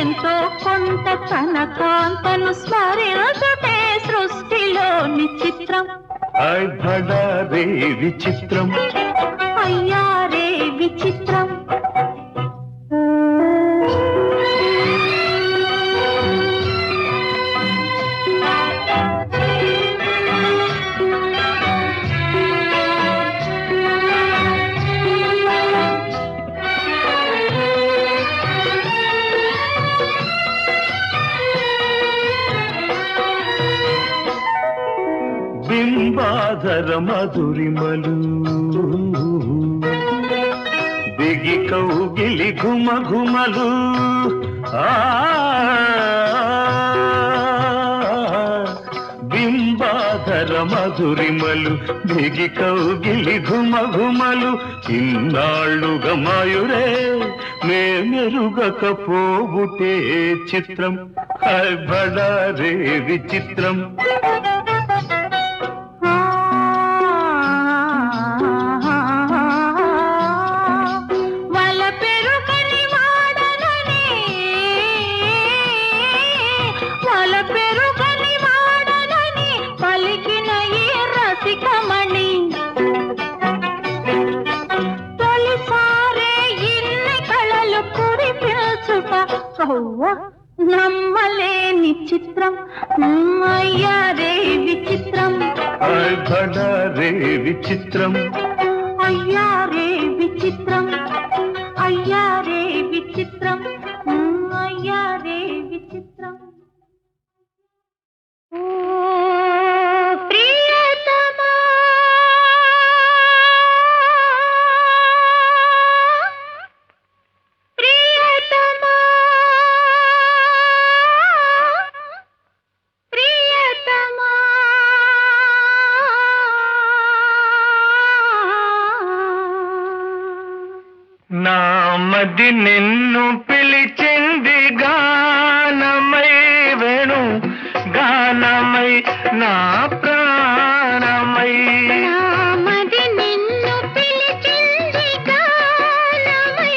ఎంతో కొంత తన కాంతను స్మరించుటే సృష్టిలోని చిత్రం. భడా రే విచిత్రం, అయ్యా రే విచిత్రం. బింబాధర మధురిమలు బిగి కౌగిలి ఘుమ ఘుమలు బింబాధర మధురిమలు బిగి కౌగిలి ఘుమ ఘుమలు ఇన్నాళ్ళుగా మాయురే మే మెరుగకపోబుటే చిత్రం. బడా రే విచిత్రం. నమ్మలేని చిత్రం, అయ్యా రే విచిత్రం. బడా రే విచిత్రం, అయ్యా రే విచిత్రం, అయ్యా రే విచిత్రం, అయ్యా రే విచిత్రం. ఓ ప్రియతమా, ప్రియతమా, ప్రియతమా, నామది నిన్ను పిలిచింది గానమై వేణు గానమై నా ప్రాణమై. నామది నిన్ను పిలిచింది గానమై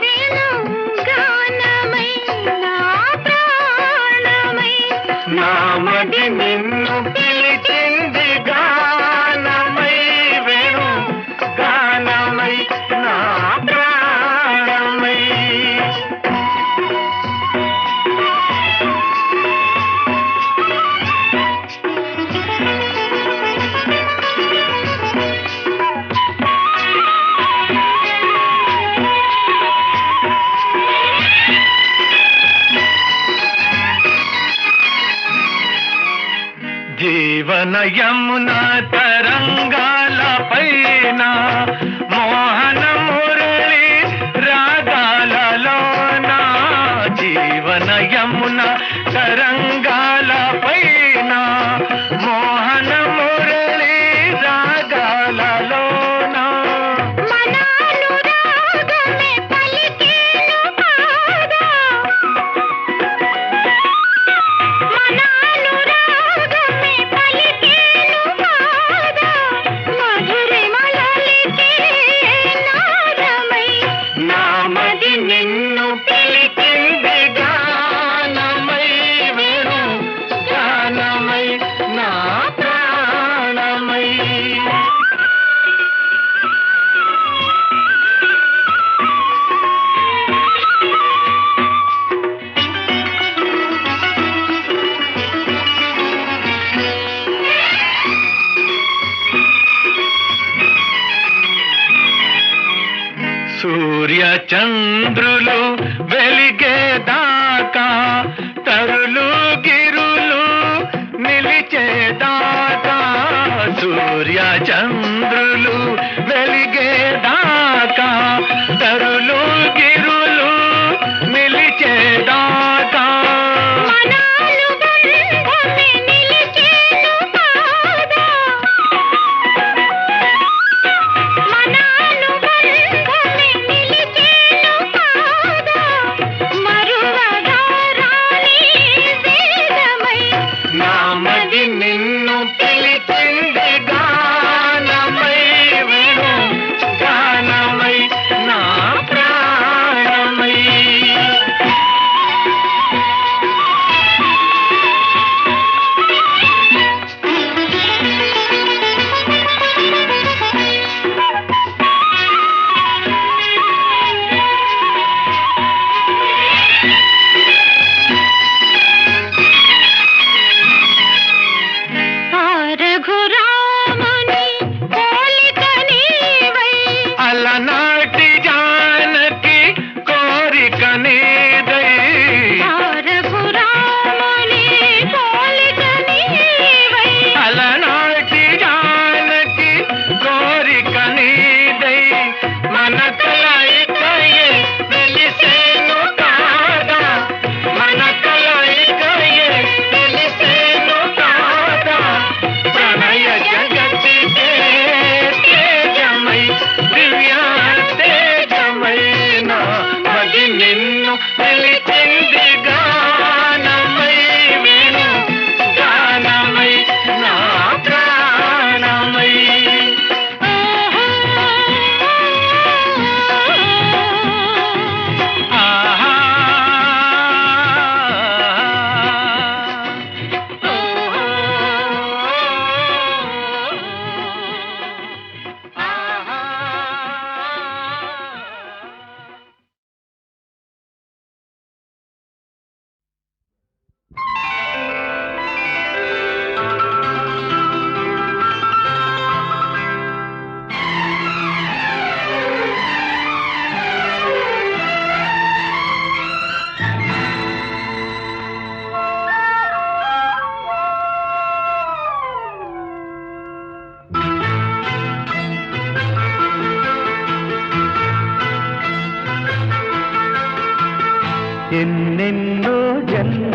వేణు గానమై నా ప్రాణమై. నామది నిన్ను పిలిచింది గానమై వేణు గానమై నా ప్రాణమై. జీవన యమున తరంగాల పైన మోహన మురళి రాగాలలోన. జీవన యమున తరంగాల పైన మోహన మురళి రాగాలలోన. మనానురాగమే పలికేను కాదా, మనానురాగమే పలికేను కాదా, మధురిమలలికే నాదమై. నామది నిన్ను పిలిచింది గానమై వేణు గానమై నా ప్రాణమై. సూర్య చంద్రులు వెలిగేదాకా తరులు గిరులు నిలిచేదాకా. సూర్య చంద్రులు వెలిగేదాకా తరులు గిరులు నిలిచేదాకా. మనానుబంధమే నిలిచేను కాదా, మనానుబంధమే నిలిచేను కాదా, మరువ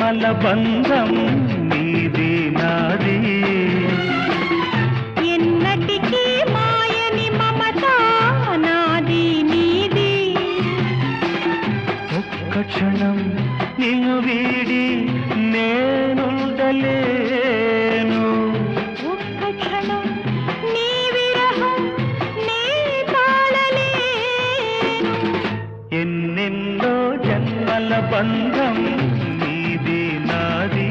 జన్మల బంధం నీది నాది ఎన్నటికీ మాయని మమత నాది నీది ఒక్క క్షణం నిన్ను వీడి నేనుండలేను ఒక్క క్షణం నీ విరహం నీ తాళలేను ఎన్నెన్నో జన్మల బంధం నీది నాది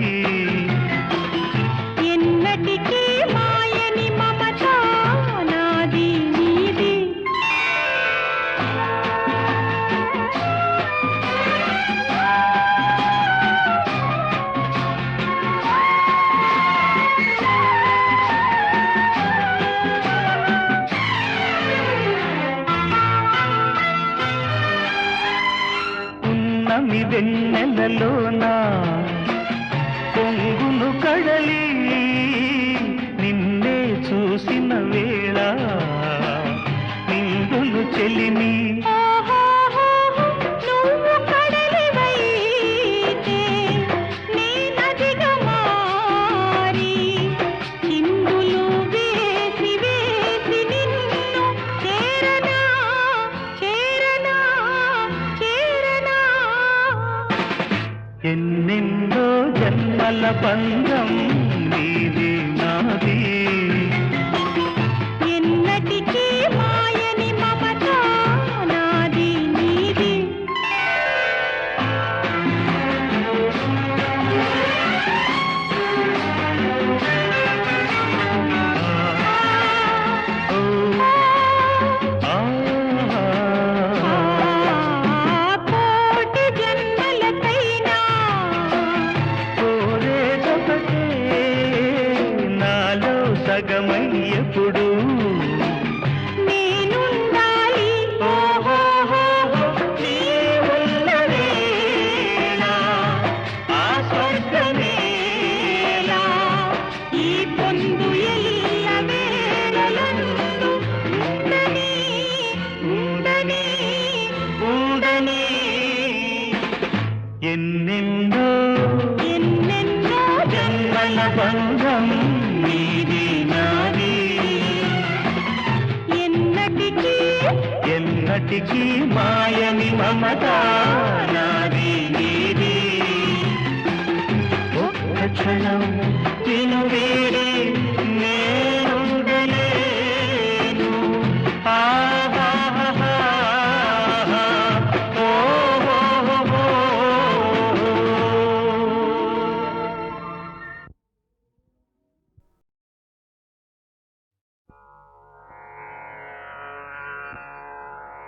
ఎన్నటికీ మాయని మమత నాది నీది ఉన్నమి వెన్నెలలోనా పొంగును కడలి నిన్నే చూసిన వేళ నిండును చెలిమి నువ్వు కడలివైతే నీ నదిగా మారి చిందులు వేసి వేసి నిన్ను చేరనా చేరనా చేరనా ఎన్నెన్నో జన్మల బంధం నీది నాది ఎన్నటికీ మాయని మమత నాది నీది ఓ, ఆ, కోటి జన్మలకైనా కోరేదొకటే నాలో సగమయ్యప్పుడు నేనుండాలి నీ ఉన్న వేళ ఆ స్వర్గమేలా ఈ పొందు ఎల్ల వేళలందు ఉండని ఉండని ఉండని ఎన్నెన్నో ఎన్నెన్నో జన్మల బంధం నీది నాది ఎన్నటికీ ఎన్నటికీ మాయని మమత నాది నీది ఒక్క క్షణం నిన్ను వీడి నేనుండలేను ఆహాహాహా. ఓహోహోహో.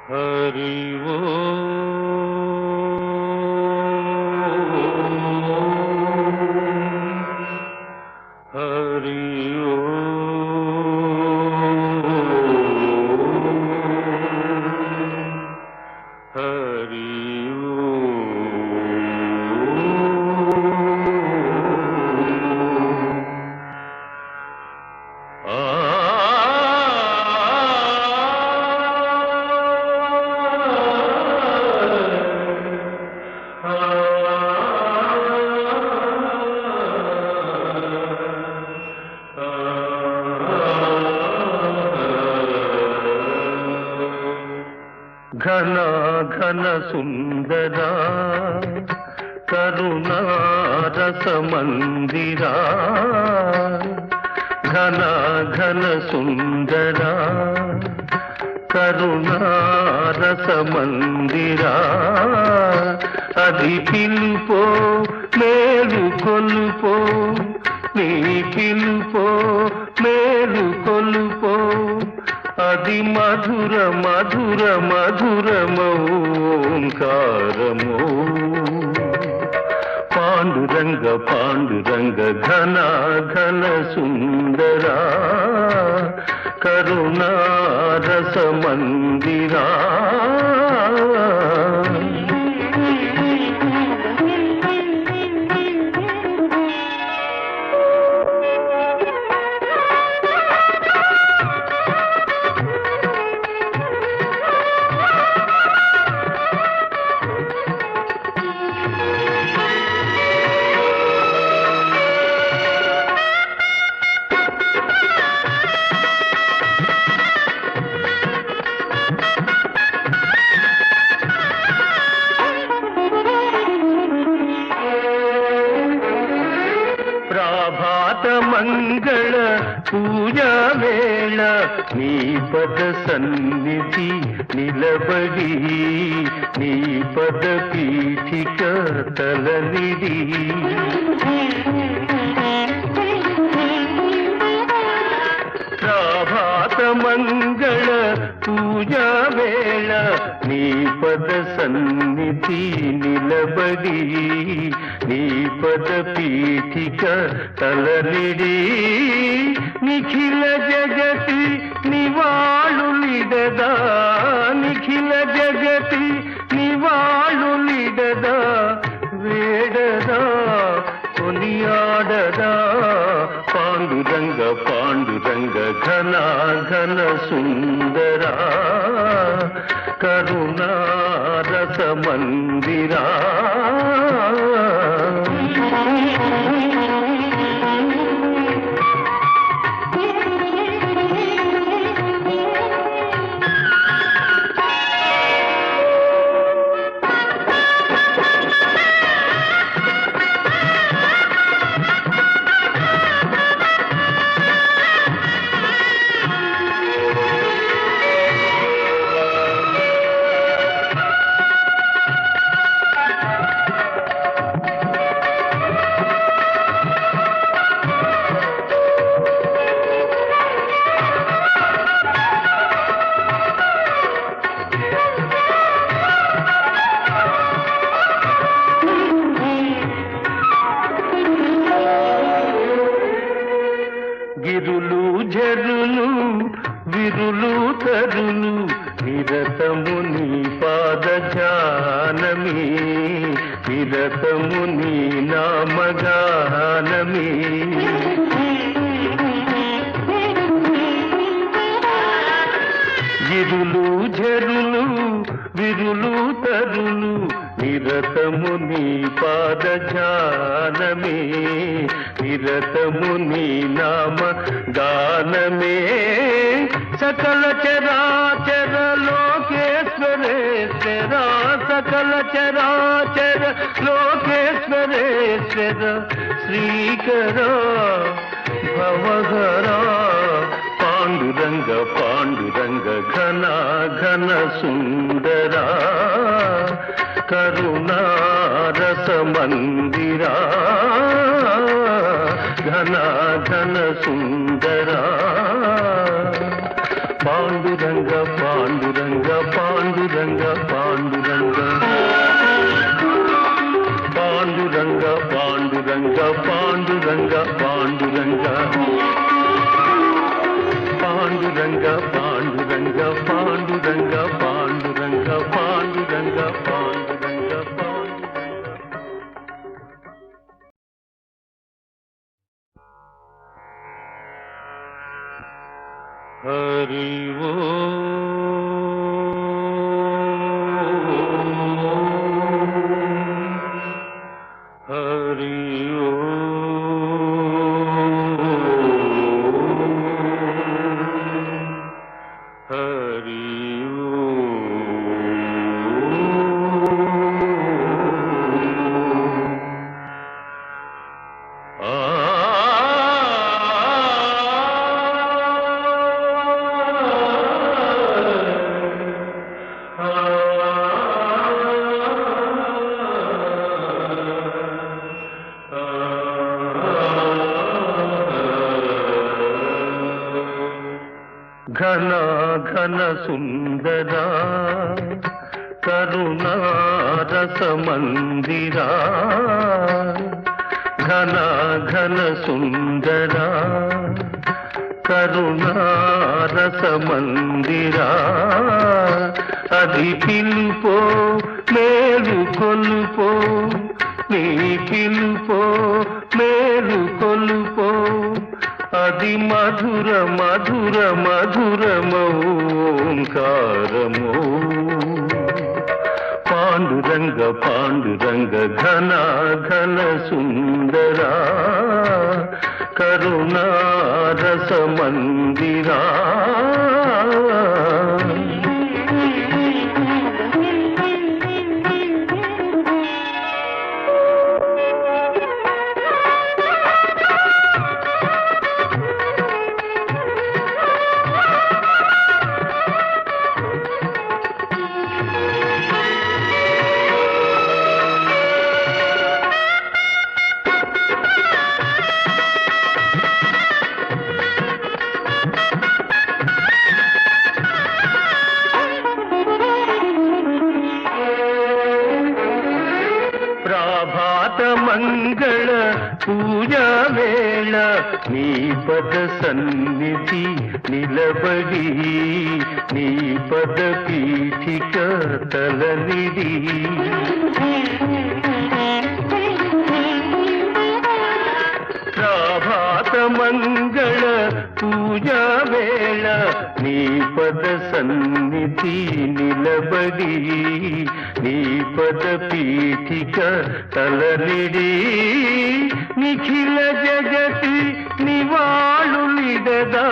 హరి ఓ హరి ఓ హరి ఘన ఘన సుందరా కరుణారస మందిరా ఘన ఘన సుందరా కరుణారస మందిరా అది పిలుపో మేలు కొలుపో నీ పిలుపో మేలు కొలుపో అది మధుర మధుర మధురమోంకారమో పాండురంగ పాండురంగ ఘన ఘన సుందరా కరుణారస మందిరా ప్రభాత మంగళ పూజా వేళ నీ పద సన్నిధి నిలబడి నీ పద పీఠిక తలనిడి ప్రభాత మంగళ పూజా వేళ నీ పద సన్నిధి నిలబడి నీ పద పీఠిక తలనిడి నిఖిల జగతి నివాళులిడదా నిఖిల జగతి నివాళులిడదా వేడదా కొనియాడదా పాండురంగ పాండురంగ ఘన ఘన సుందరా కరుణా రస మందిరా గిరులు జరులు విరులు తరులు నిరతము నీ పాద జానమి నిరతము నీ నామగానమి గిరులు జరులు విరులు తరులు నిరతము నీ పాద జానమే నిరతము నీ నామ గానమే సకల చరాచర లోకేశ్వరేశ్వర సకల చరాచర లోకేశ్వరేశ్వర శ్రీకర భవహరా పాండురంగ పాండురంగ ఘన ఘన సుందరా కరుణా రస మందిరా ఘన ఘన సుందరా పాండురంగ పాండురంగ పాండురంగ పాండురంగ పాండురంగ పాండురంగ పాండురంగ పాండురంగ పాండురంగ పాండురంగ పాండురంగ పాండురంగ పాండురంగ పాండురంగ హరి ఓ హరి ఓ ఘన ఘన సుందరా కరుణా రస మందిరా ఘన ఘన సుందరా కరుణా రస మందిరా అది పిలుపో మేలు కొలుపో నీ పిలుపో మేలు కొలుపో అది మధుర మధుర మధురమోంకారమో పాండురంగ పాండురంగ ఘన ఘన సుందరా కరుణా రస మందిరా పూజా వేళ నీ పద సన్నిధి నిలబడి నీ పద పీఠిక తలనిడి ప్రభాత మంగళ పూజా వేళ నీ పద సన్నిధి నిలబడి నీ పద పీఠిక తలనిడి నిఖిల జగతి నివాళులిడదా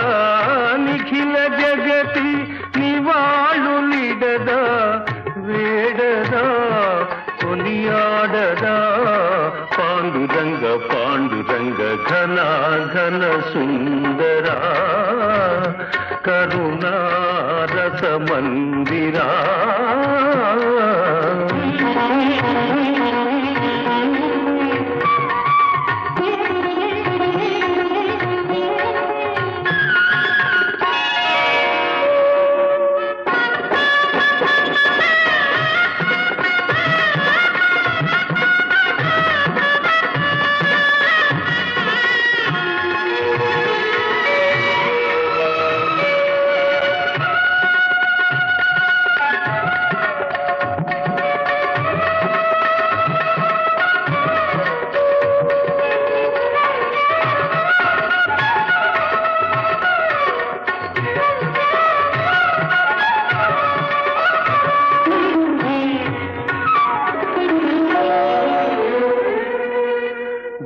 నిఖిల జగతి నివాళులిడదా వేడదా కొనియాడదా పాండురంగ పాండురంగ ఘన ఘన సుందరా కరుణారస మందిరా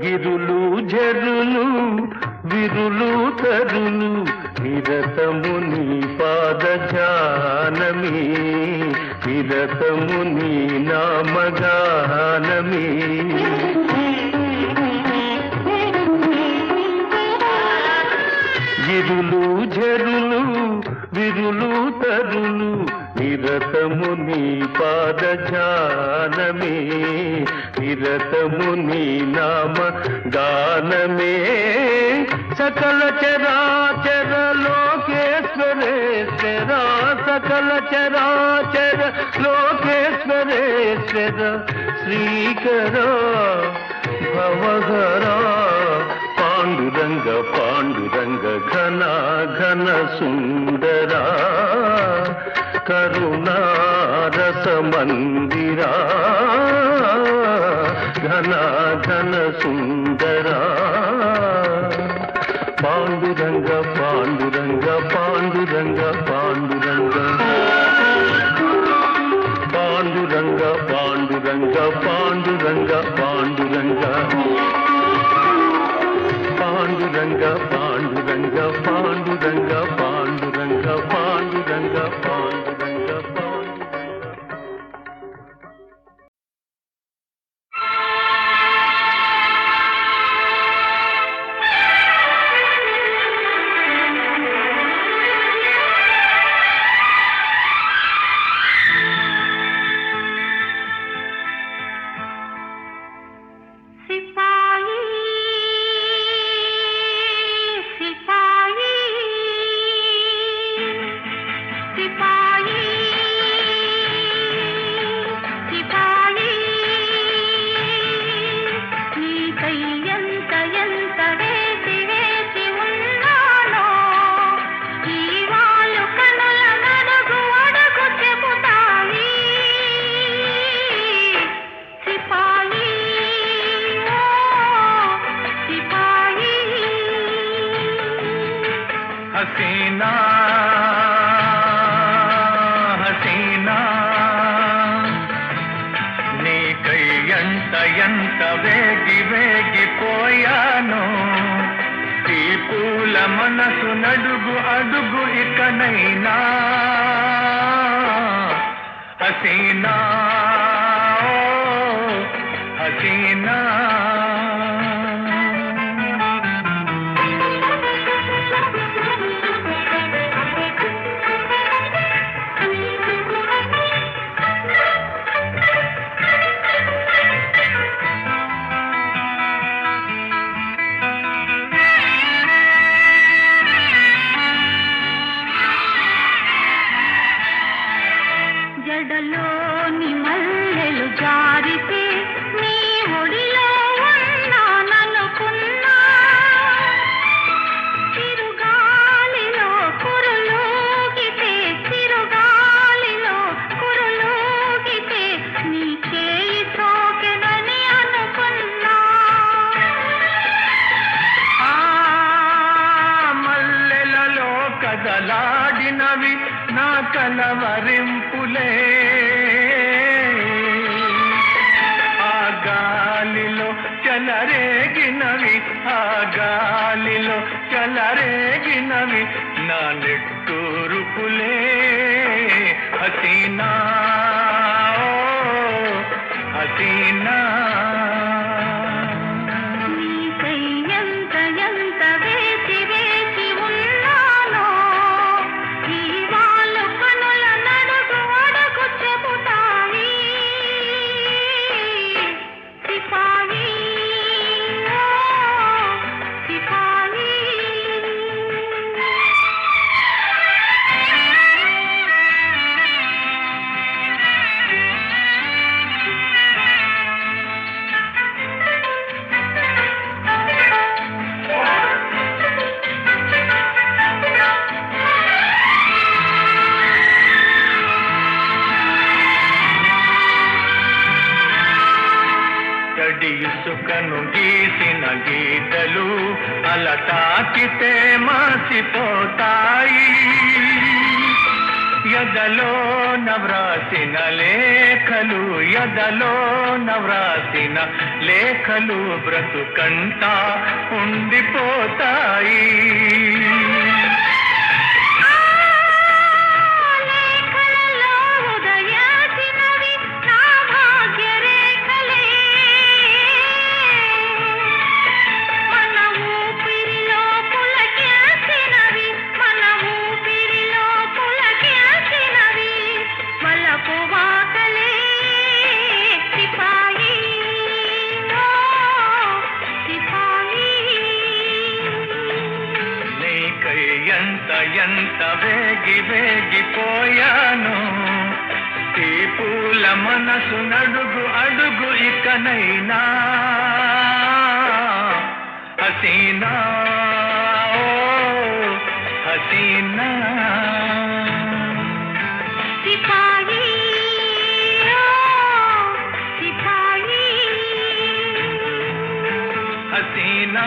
గిరులు జరులు విరులు తరులు నిరతము నీ పాద జానమే నిరతము నీ నామగానమే గిరులు జరులు విరులు తరులు నిరతము నీ పాద జానమే నిరతము నీ నామ గానమే సకల చరాచర లోకేశ్వరేశ్వర సకల చరాచర లోకేశ్వరేశ్వర శ్రీకర భవహరా పాండురంగ పాండురంగ ఘన ఘన సుందరా కరుణారస మందిరా ఘన ఘన సుందరా పాండురంగ పాండురంగ పాండురంగ పాండురంగ పాండురంగ పాండురంగ పాండురంగ పాండురంగ పాండురంగ పాండురంగ పాండురంగ పాండురంగ పాండురంగ పాండురంగ హసీనా హసీనా నీకై ఎంత ఎంత వేగి వేగిపోయాను ఈ పూల మనసు నడుగు అడుగు ఇకనైనా హసీనా ఓ హసీనా జడలోని మల్లెలు జారితే నీ ఒడిలో కలవరింపులే ఆ గాలిలో చెలరేగినవి ఆ గాలిలో చెలరేగినవి నా నెట్టూరుపులే హసీనా ఓ హసీనా నీకై ఎంత ఎంత వేచి వేచి ఉన్నానో ఈ వాళ్ళు కనుల నడుగు అడుగు చెబుతాయి సిపాయి ఓ సిపాయి తడి ఇసుకను గీసిన గీతలు అలా తాకితే మాసిపోతాయి ఎదలో నవ్రాసిన లేఖలు ఎదలో నవ్రాసిన లేఖలు బ్రతుకంతా ఉండిపోతాయి లేఖలలో ఉదయాసినవి నా భాగ్యరేఖలే మన ఊపిరిలో పులకించినవి మన ఊపిరిలో పులకించినవి వలపు వాకలే సిపాయి ఓ సిపాయి నీకై ఎంత ఎంత వేగి వేగిపోయాను ఈ పూల మనసు నడుగు అడుగు ఇకనైనా హసీనా ఓ హసీనా సిపాయి ఓ సిపాయి హసీనా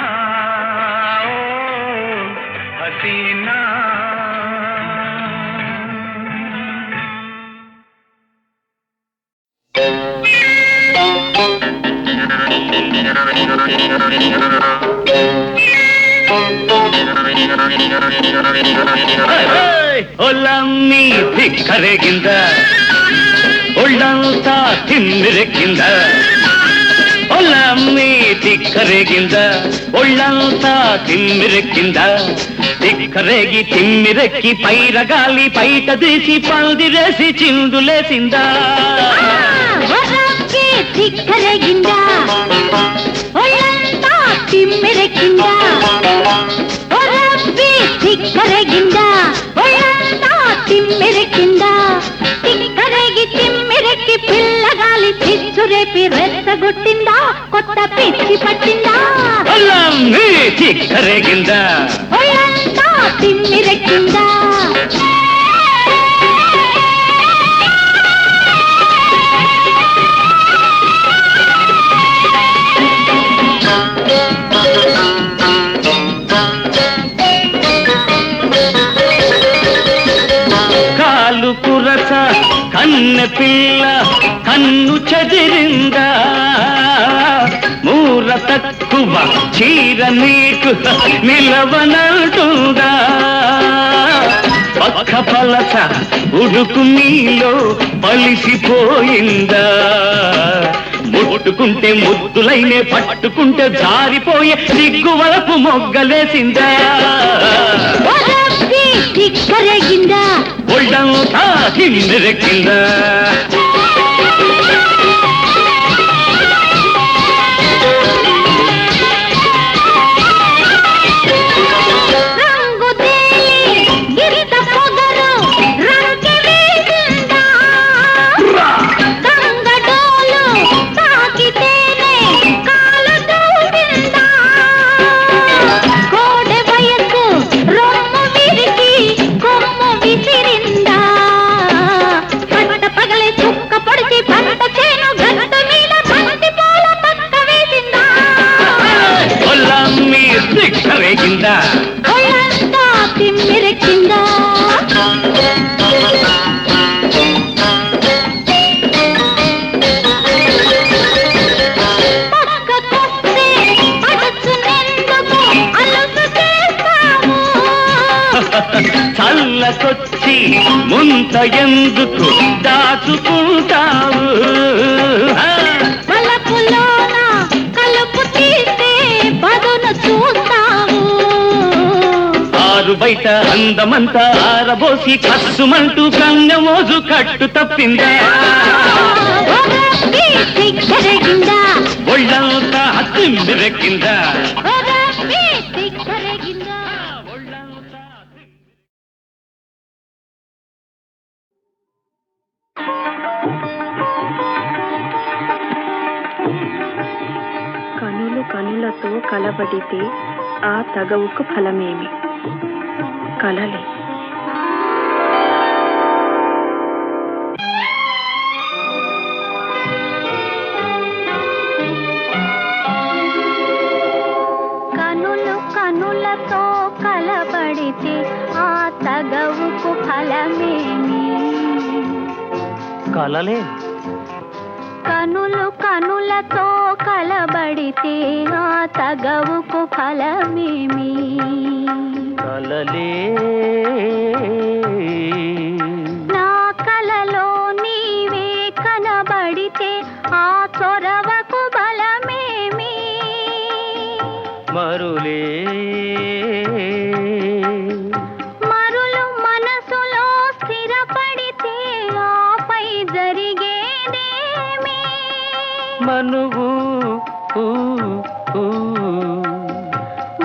ఓ హసీనా ಒಲಮ್ಮಿ ಧಿಕ್ಕರೆಗಿಂದ ಒಳ್ಳಂತ ತಿಮ್ಮಿರಕ್ಕಿಂದ ಒಲಮ್ಮಿ ಧಿಕ್ಕರೆಗಿಂದ ಒಳ್ಳಂತ ತಿಮ್ಮಿರಕ್ಕಿಂದ ధిక్కరేగి తిమ్మిరెక్కి పైరగాలి పైట తీసి పందిరేసి చిందులేసిందా వరకే ధిక్కరగిందా ఒళ్ళంతా తిమ్మిరెక్కిందా వరకే ధిక్కరగిందా ఒళ్ళంతా తిమ్మిరెక్కిందా తిక్కరేగి తిమ్మిరెక్కి పిల్లగాలి చిచ్చురేపి రెచ్చగొట్టిందా కొత్త పిచ్చి పట్టిందా ఒలమ్మి ధిక్కరేగిందా ఒళ్ళంతా తిమ్మిరెక్కిందా కాలు కురస కన్నె పిల్ల కన్ను చెదిరిందా మూర తక్కువ చీర నీకు నిలవనంటుందా పక్క పలస ఉడుకు నీలో పలిసిపోయిందా ముట్టుకుంటే ముద్దులైనే పట్టుకుంటే జారిపోయే సిగ్గువలపు మొగ్గలేసిందా వరకే ధిక్కరగిందా ఒళ్ళంతా తిమ్మిరెక్కిందా రంగు తేలి గిరిత పొగరు రంకె వేసిందా గంగడోలు తాకితేనే కాలు దూసిందా కోడె వయసు రొమ్ము విరిగి కొమ్ము విసిరిందా పట్ట పగలే చుక్క ముందరకొచ్చి ముంత ఎందుకు దాచుకుంటావు వలపులోన కలుపు తీస్తే బదును చూస్తావు ఆరు బయట అందమంతా ఆరబోసి కస్సుమంటూ కన్నమోజు కట్టు తప్పిందా సిగ్గరగిందా ఒళ్ళంతా తిమ్మిరెక్కిందా సిగ్గరగిందా కనులు కనులతో కలబడితే ఆ తగవుకు ఫలమేమి కలలే కనులు కనులతో కలబడితే ఆ తగవుకు ఫలమేమి కలలే కనులు కనులతో కలబడితే ఆ తగవుకు ఫలమేమి కలలే నా కలలో నీవే కనబడితే ఆ చొరవకు బలమేమి మరులే మరులు మనసులో స్థిరపడితే ఆపై జరిగేదేమి మనువు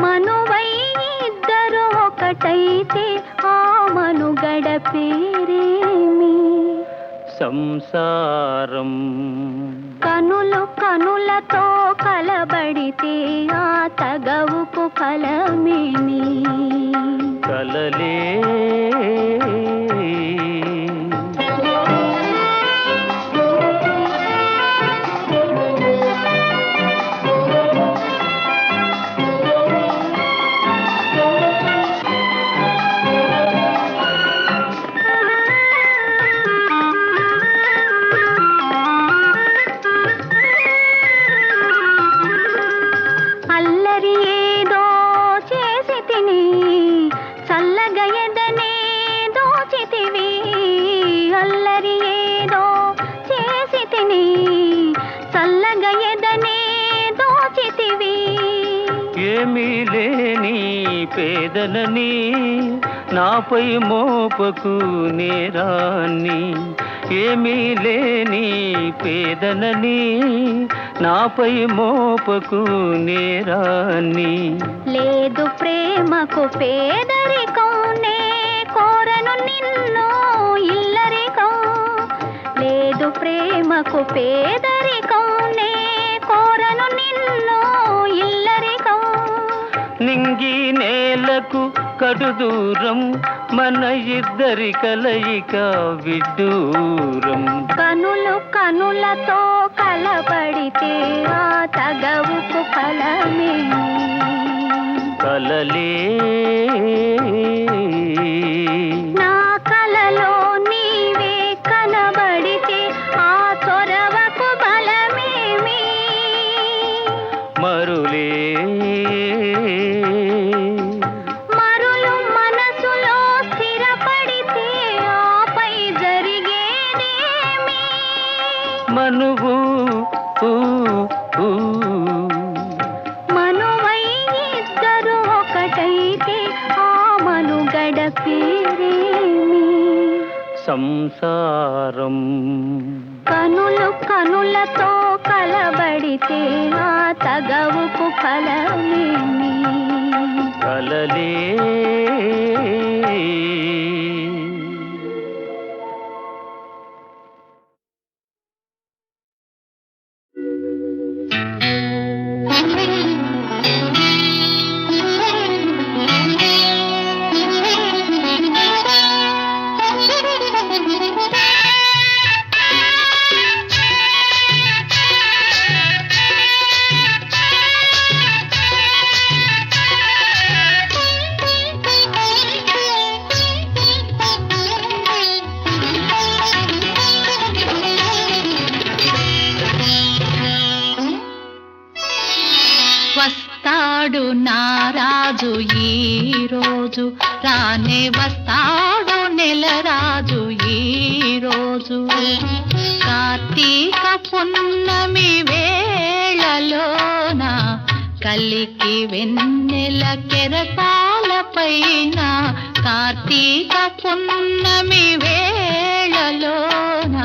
మనువై ఇద్దరు ఒకటైతే ఆ మనుగడ పేరేమి సంసారం కనులు కనులతో కలబడితే ఆ తగవుకు ఫలమేమి కలలే అల్లరి ఏదో చేసి తిని చల్లగా ఎదనే దోచితివి అల్లరి ఏదో చేసి తిని చల్లగా ఎదనే దోచితివి ఏమీ లేని పేదలని నాపై మోపకు నేరాన్ని ఏమీ లేని పేదలని నాపై మోపకు నేరాన్ని లేదు ప్రేమకు పేదరికం నే కోరను నిన్ను ఇల్లరికం లేదు ప్రేమకు పేదరికం నే కోరను నిన్ను ఇల్లరికం నింగి నేలకు కడు దూరం మన ఇద్దరి కలయిక విడ్డూరం కనులు కనులతో కలబడితే ఆ తగవుకు ఫలమేమి కలలే నా కలలో నీవే కనబడితే ఆ చొరవకు బలమేమి మరులే మరులు మనసులో స్థిరపడితే ఆపై జరిగేదేమి మనువు మనువై ఇద్దరు ఒకటైతే ఆ మనుగడ పేరేమి సంసారం కనులు కనులతో కలబడితే ఆ తగవుకు ఫలమేమి కలలే వస్తాడు నా రాజు ఈ రోజు రానే వస్తాడు నెలరాజు ఈ రోజు కార్తీక పున్నమి వేళలోన కలికి వెన్నెల కెరటాలపైన కార్తీక పున్నమి వేళలోన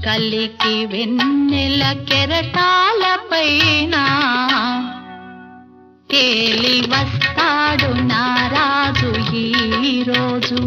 కలికి వెన్నెల కెరటాలపైన తేలి వస్తాడు నారాజు ఈ రోజు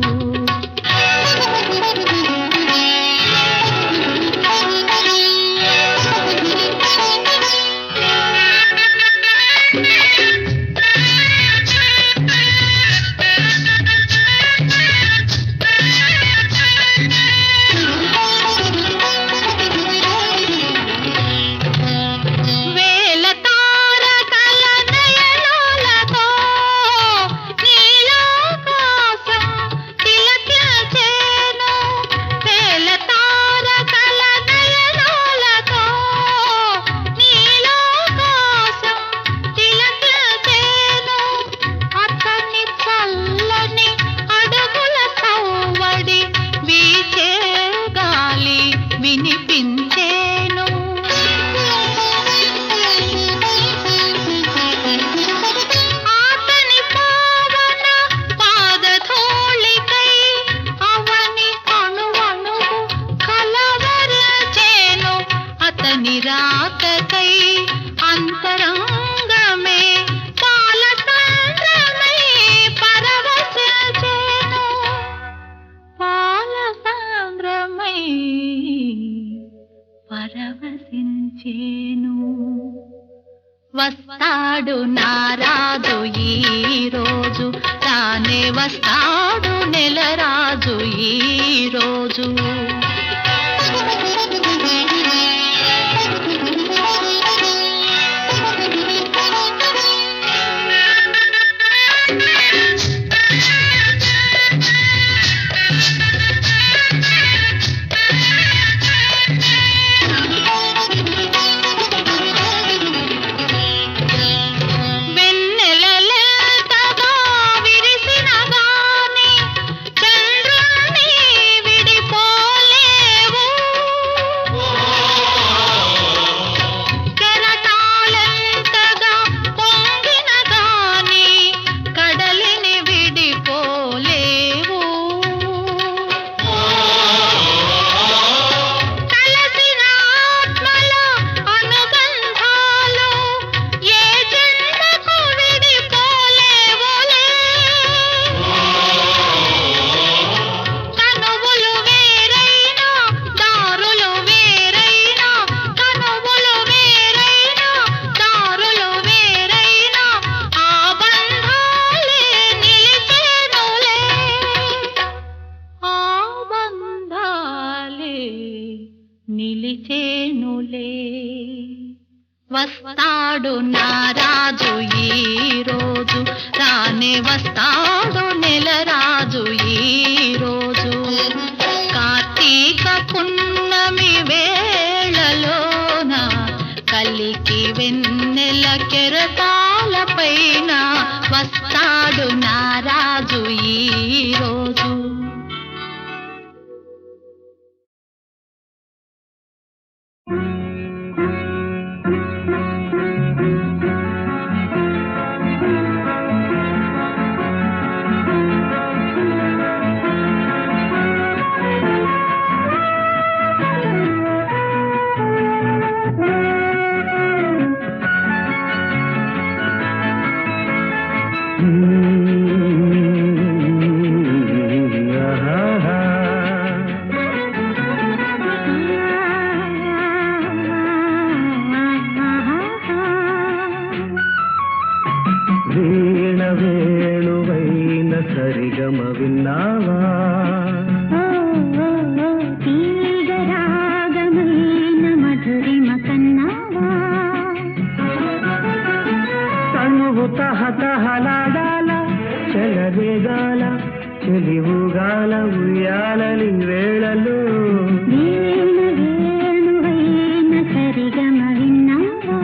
నిరాకకై అంతరంగమే పాలసాంద్రమై పరవశించెను పాలసాంద్రమై పరవశించెను వస్తాడు నారాజు ఈ రోజు తానే వస్తాడు నెలరాజు ఈ రోజు నిలిచేనులే వస్తాడు నారాజు ఈ రోజు రానే వస్తాడు నెలరాజు ఈ రోజు కార్తీక పున్నమి వేళలోన కలికి వెన్నెల కెరటాలపైన వస్తాడు నారాజు ఈ రోజు వీణ వేణువైన సరిగమ విన్నావా తీగరాగమైన మధురిమ కన్నావా తనువు తహతహలాడాల చెలరేగాల చెలివుగాల ఉయ్యాలని వేళలో వేణువైన సరిగమ విన్నావా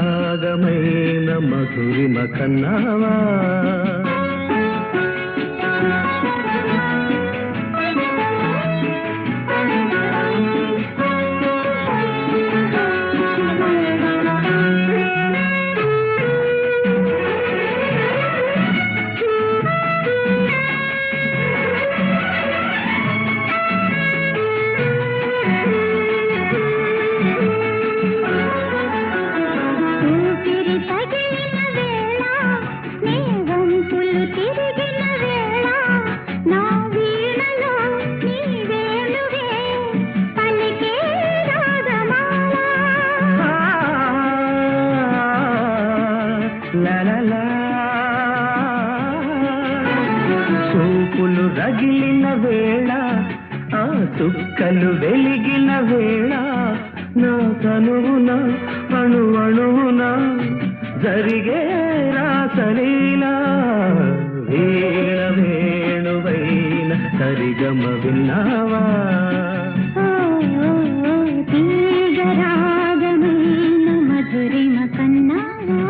తీగరాగమైన మధురిమ కన్నావా తగిలిన వేళ ఆ చుక్కలు వెలిగిన వేళ నా తనువున అణు అణువున జరిగే రాసలీలా వీణ వేణువైన సరిగమ విన్నావా తీగరాగమైన మధురిమ కన్నావా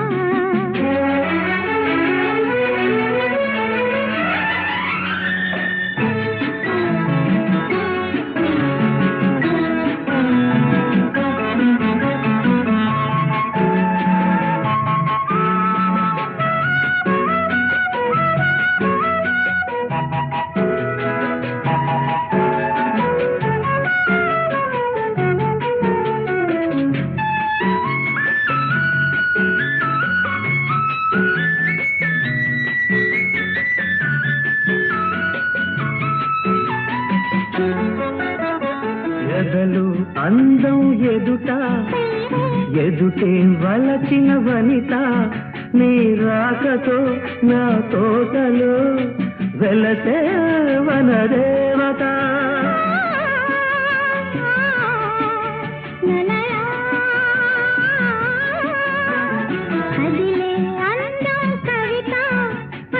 ఎదలు అందం ఎదుట ఎదుటే వలచిన వనిత నీ రాకతో నా తోటలో వెలసే వనదేవత కదిలే అందం కవిత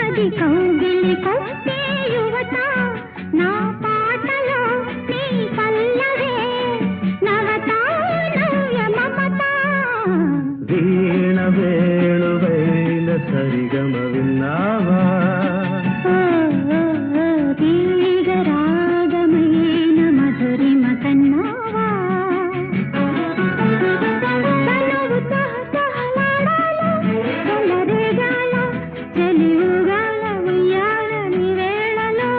అది కౌగిలి కొట్టే యువత నా పాటలో నీ పల్లవే నవత నవ్య మమత వీణ వేణువైన సరిగమ విన్నావా తీగరాగమైన మధురిమ కన్నావా తనువు తహతహలాడాల చెలరేగాల చెలివుగాల ఉయ్యాలని వేళలో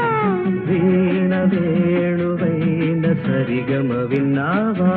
వీణ వేణువైన సరిగమ విన్నావా